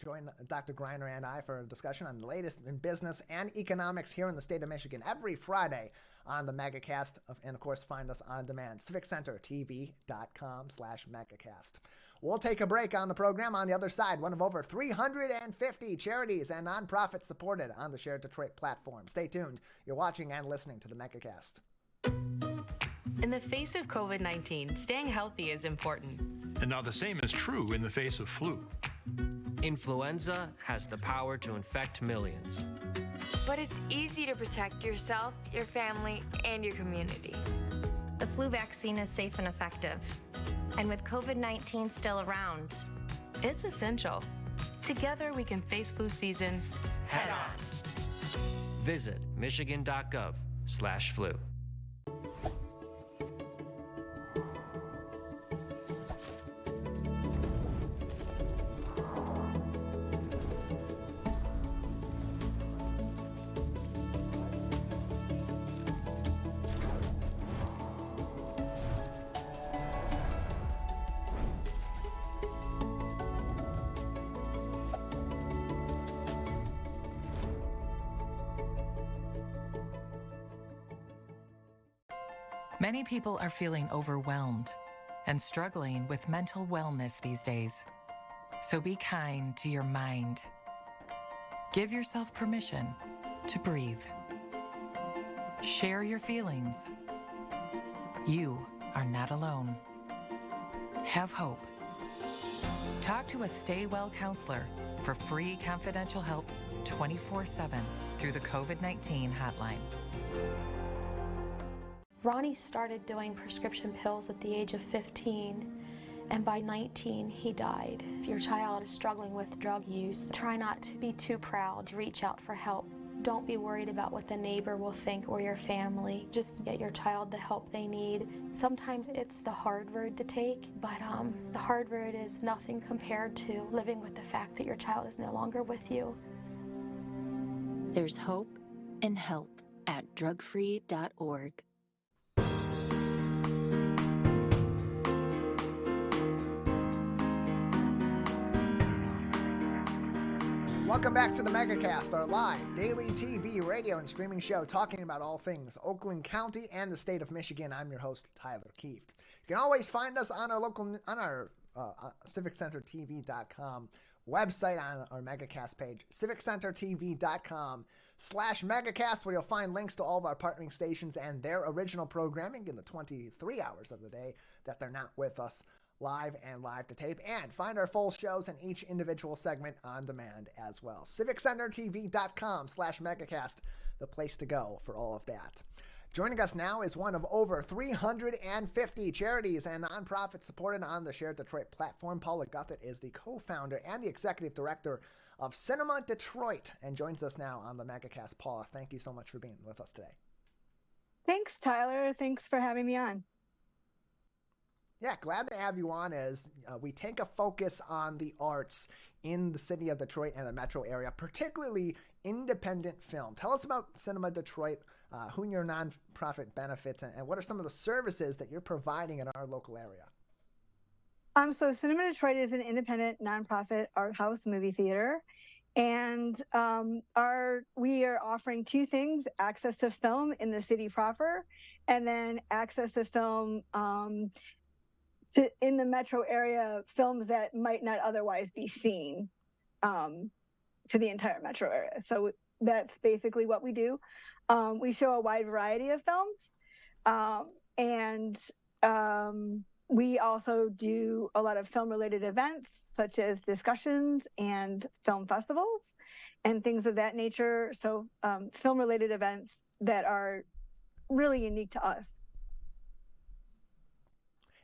join Dr. Greiner and I for a discussion on the latest in business and economics here in the state of Michigan every Friday on the Megacast, and of course find us on demand, civiccentertv.com/Megacast. We'll take a break on the program. On the other side, one of over 350 charities and nonprofits supported on the Share Detroit platform. Stay tuned. You're watching and listening to the Megacast. In the face of COVID-19, staying healthy is important. And now the same is true in the face of flu. Influenza has the power to infect millions. But it's easy to protect yourself, your family, and your community. The flu vaccine is safe and effective. And with COVID-19 still around, it's essential. Together we can face flu season head on. Visit michigan.gov/flu. Many people are feeling overwhelmed and struggling with mental wellness these days. So be kind to your mind. Give yourself permission to breathe. Share your feelings. You are not alone. Have hope. Talk to a Stay Well counselor for free confidential help 24/7 through the COVID-19 hotline. Ronnie started doing prescription pills at the age of 15, and by 19, he died. If your child is struggling with drug use, try not to be too proud to reach out for help. Don't be worried about what the neighbor will think or your family. Just get your child the help they need. Sometimes it's the hard road to take, but the hard road is nothing compared to living with the fact that your child is no longer with you. There's hope and help at drugfree.org. Welcome back to the Megacast, our live daily TV, radio, and streaming show talking about all things Oakland County and the state of Michigan. I'm your host, Tyler Kieft. You can always find us on our civiccentertv.com website, on our Megacast page, civiccentertv.com/Megacast, where you'll find links to all of our partnering stations and their original programming in the 23 hours of the day that they're not with us live and live to tape, and find our full shows and each individual segment on demand as well. civiccentertv.com/Megacast, the place to go for all of that. Joining us now is one of over 350 charities and nonprofits supported on the Shared Detroit platform. Paula Guthat is the co-founder and the executive director of Cinema Detroit and joins us now on the Megacast. Paula, thank you so much for being with us today. Thanks, Tyler. Thanks for having me on. Yeah, glad to have you on as we take a focus on the arts in the city of Detroit and the metro area, particularly independent film. Tell us about Cinema Detroit, who your nonprofit benefits, and what are some of the services that you're providing in our local area? So Cinema Detroit is an independent nonprofit art house movie theater. And we are offering two things: access to film in the city proper, and then access to film in the metro area, films that might not otherwise be seen to the entire metro area. So that's basically what we do. We show a wide variety of films, and we also do a lot of film-related events, such as discussions and film festivals and things of that nature. So film-related events that are really unique to us.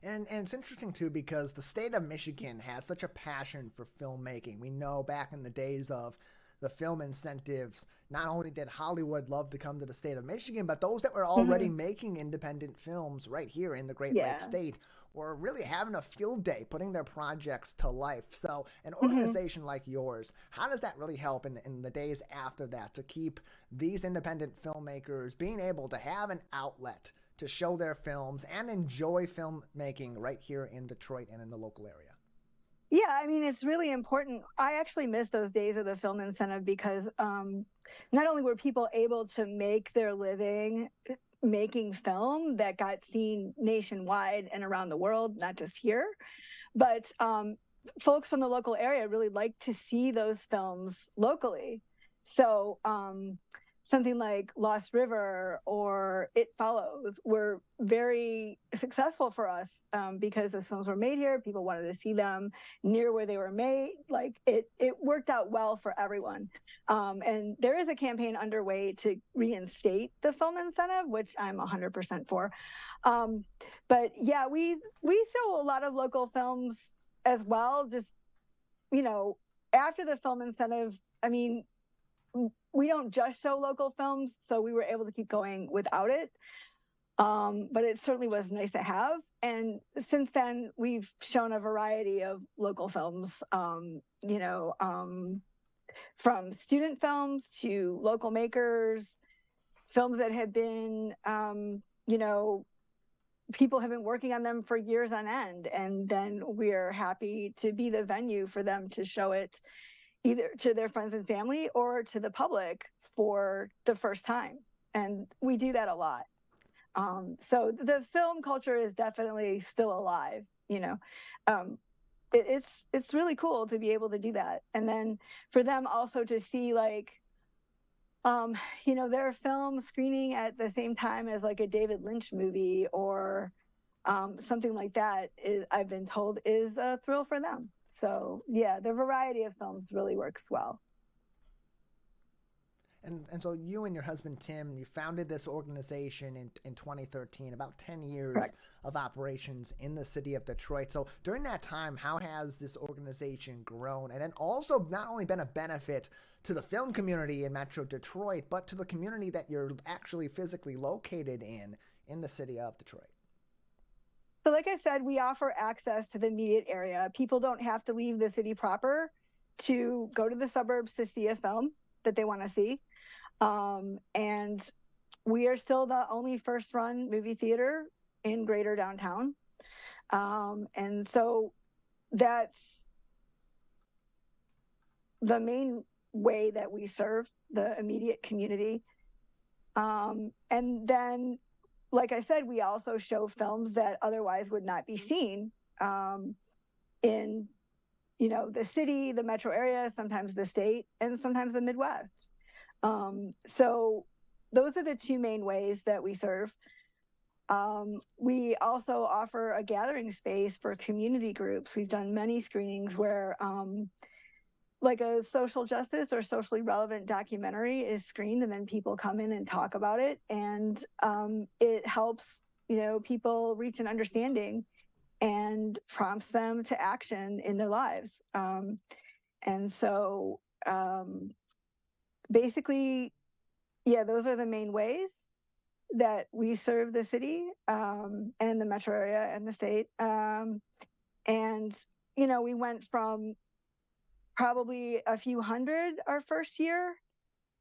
And it's interesting, too, because the state of Michigan has such a passion for filmmaking. We know back in the days of the film incentives, not only did Hollywood love to come to the state of Michigan, but those that were already making independent films right here in the Great Lakes state were really having a field day putting their projects to life. So an organization like yours, how does that really help in the days after that to keep these independent filmmakers being able to have an outlet to show their films and enjoy filmmaking right here in Detroit and in the local area? Yeah, I mean, it's really important. I actually miss those days of the film incentive because not only were people able to make their living making film that got seen nationwide and around the world, not just here, but folks from the local area really like to see those films locally. So something like Lost River or It Follows were very successful for us because those films were made here. People wanted to see them near where they were made. Like it worked out well for everyone. And there is a campaign underway to reinstate the film incentive, which I'm 100% for. But yeah, we show a lot of local films as well. Just, after the film incentive, I mean, we don't just show local films, so we were able to keep going without it. But it certainly was nice to have. And since then, we've shown a variety of local films, from student films to local makers, films that have been, people have been working on them for years on end. And then we're happy to be the venue for them to show it either to their friends and family or to the public for the first time. And we do that a lot. So the film culture is definitely still alive, It's really cool to be able to do that. And then for them also to see their film screening at the same time as like a David Lynch movie or something like that, I've been told is a thrill for them. So yeah, the variety of films really works well. And so you and your husband, Tim, you founded this organization in 2013, about 10 years Correct. of operations in the city of Detroit. So during that time, how has this organization grown? And then also not only been a benefit to the film community in Metro Detroit, but to the community that you're actually physically located in the city of Detroit? So like I said, we offer access to the immediate area. People don't have to leave the city proper to go to the suburbs to see a film that they want to see. And we are still the only first-run movie theater in greater downtown. And so that's the main way that we serve the immediate community. And then, like I said, we also show films that otherwise would not be seen in, the city, the metro area, sometimes the state, and sometimes the Midwest. So those are the two main ways that we serve. We also offer a gathering space for community groups. We've done many screenings where like a social justice or socially relevant documentary is screened, and then people come in and talk about it. And it helps, people reach an understanding and prompts them to action in their lives. And so basically, those are the main ways that we serve the city and the metro area and the state. And, we went from probably a few hundred our first year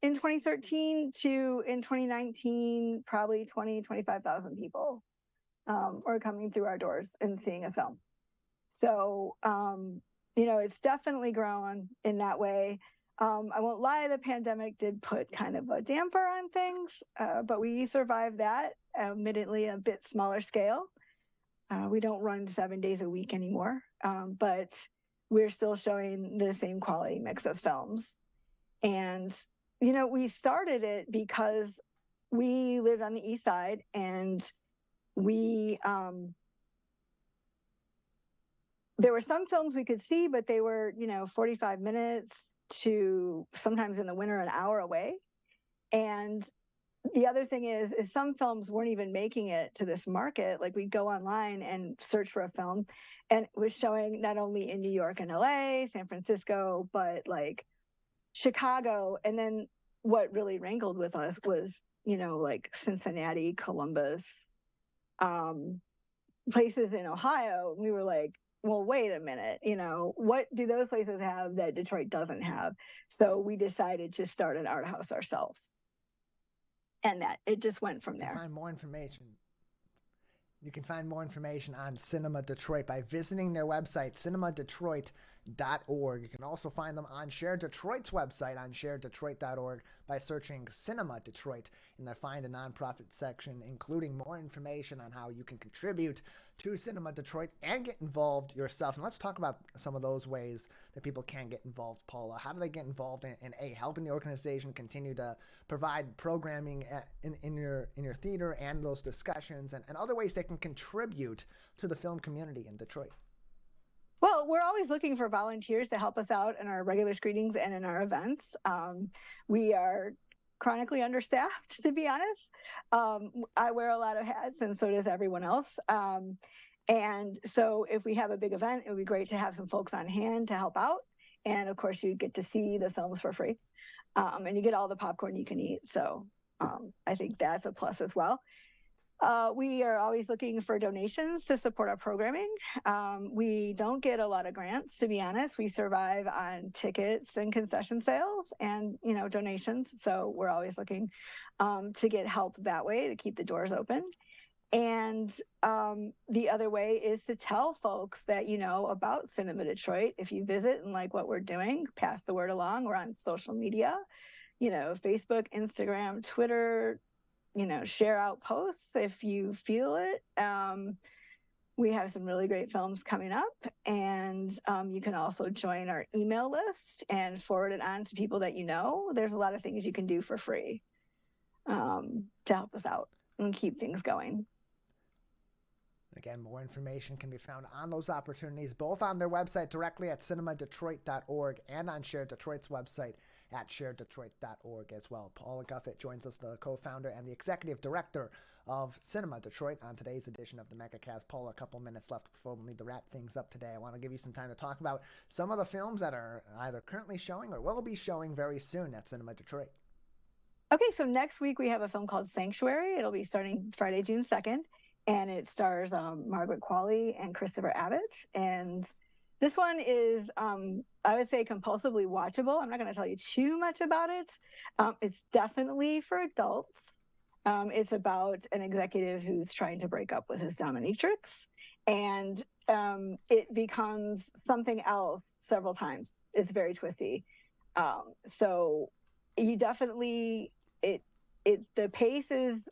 in 2013 to in 2019, probably 25,000 people are coming through our doors and seeing a film. So, it's definitely grown in that way. I won't lie, the pandemic did put kind of a damper on things, but we survived that, admittedly a bit smaller scale. We don't run 7 days a week anymore, but we're still showing the same quality mix of films. And, we started it because we lived on the east side, and we, there were some films we could see, but they were, 45 minutes to sometimes in the winter, an hour away. And the other thing is some films weren't even making it to this market. Like we'd go online and search for a film, and it was showing not only in New York and LA, San Francisco, but like Chicago. And then what really rankled with us was, like Cincinnati, Columbus, places in Ohio. We were like, well, wait a minute, what do those places have that Detroit doesn't have? So we decided to start an art house ourselves. And that it just went from there. You can find more information on Cinema Detroit by visiting their website, cinemadetroit.org. You can also find them on Share Detroit's website on sharedetroit.org by searching Cinema Detroit in the Find a Nonprofit section, including more information on how you can contribute to Cinema Detroit and get involved yourself. And let's talk about some of those ways that people can get involved, Paula. How do they get involved in helping the organization continue to provide programming in your theater and those discussions, and other ways they can contribute to the film community in Detroit? Well, we're always looking for volunteers to help us out in our regular screenings and in our events. We are chronically understaffed, to be honest. I wear a lot of hats, and so does everyone else. And so if we have a big event, it would be great to have some folks on hand to help out. And of course, you get to see the films for free. And you get all the popcorn you can eat. So I think that's a plus as well. We are always looking for donations to support our programming. We don't get a lot of grants, to be honest. We survive on tickets and concession sales and, donations. So we're always looking to get help that way to keep the doors open. And the other way is to tell folks that about Cinema Detroit. If you visit and like what we're doing, pass the word along. We're on social media, Facebook, Instagram, Twitter, share out posts if you feel it. We have some really great films coming up, and you can also join our email list and forward it on to people that There's a lot of things you can do for free to help us out and keep things going. Again, more information can be found on those opportunities, both on their website directly at cinemadetroit.org and on Share Detroit's website at sharedetroit.org as well. Paula Guthat joins us, the co-founder and the executive director of Cinema Detroit, on today's edition of the Megacast. Paula, a couple minutes left before we need to wrap things up today. I want to give you some time to talk about some of the films that are either currently showing or will be showing very soon at Cinema Detroit. Okay, so next week we have a film called Sanctuary. It'll be starting Friday, June 2nd. And it stars Margaret Qualley and Christopher Abbott. And this one is, I would say, compulsively watchable. I'm not going to tell you too much about it. It's definitely for adults. It's about an executive who's trying to break up with his dominatrix. And it becomes something else several times. It's very twisty. So you definitely, the pace is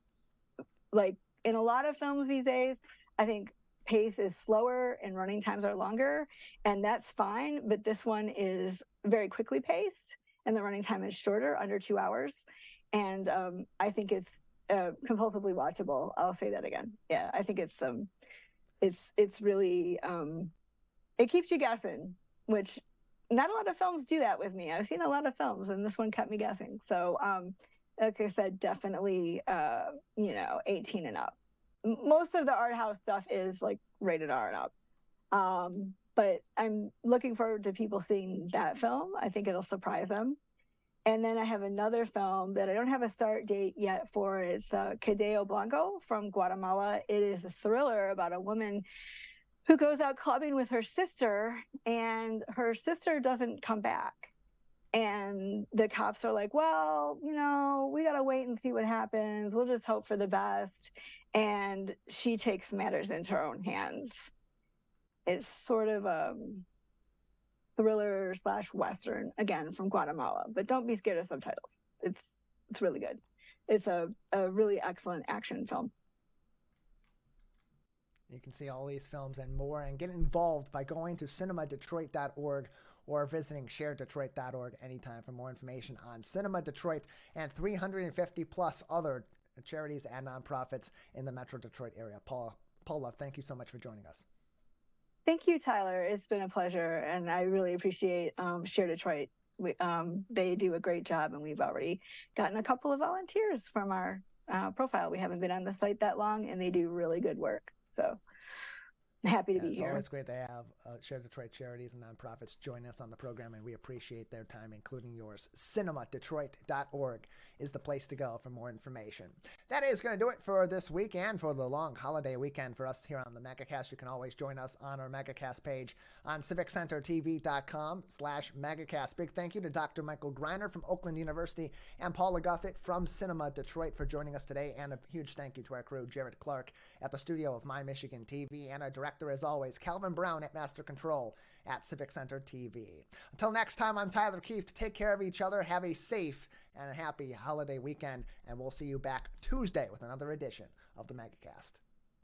like, in a lot of films these days, I think pace is slower and running times are longer, and that's fine. But this one is very quickly paced, and the running time is shorter, under 2 hours. And I think it's compulsively watchable. I'll say that again. Yeah, I think it's really it keeps you guessing, which not a lot of films do that with me. I've seen a lot of films, and this one kept me guessing. So. Like I said, definitely, 18 and up. Most of the art house stuff is like rated R and up. But I'm looking forward to people seeing that film. I think it'll surprise them. And then I have another film that I don't have a start date yet for. It's Cadeo Blanco from Guatemala. It is a thriller about a woman who goes out clubbing with her sister, and her sister doesn't come back. And the cops are like, well, we got to wait and see what happens. We'll just hope for the best. And she takes matters into her own hands. It's sort of a thriller / Western, again, from Guatemala. But don't be scared of subtitles. It's really good. It's a really excellent action film. You can see all these films and more and get involved by going to cinemadetroit.org or visiting sharedetroit.org anytime for more information on Cinema Detroit and 350 plus other charities and nonprofits in the Metro Detroit area. Paula, thank you so much for joining us. Thank you, Tyler. It's been a pleasure, and I really appreciate Share Detroit. They do a great job, and we've already gotten a couple of volunteers from our profile. We haven't been on the site that long, and they do really good work. So I'm happy to be here. It's always great to have Share Detroit charities and nonprofits join us on the program, and we appreciate their time, including yours. cinemadetroit.org is the place to go for more information. That is going to do it for this week and for the long holiday weekend for us here on the Megacast. You can always join us on our Megacast page on civiccentertv.com/Megacast. Big thank you to Dr. Michael Greiner from Oakland University and Paula Guthat from Cinema Detroit for joining us today, and a huge thank you to our crew, Jared Clark at the studio of My Michigan TV, and our director, as always, Calvin Brown at Master Control at Civic Center TV. Until next time, I'm Tyler Kieft. Take care of each other. Have a safe and a happy holiday weekend, and we'll see you back Tuesday with another edition of the Megacast.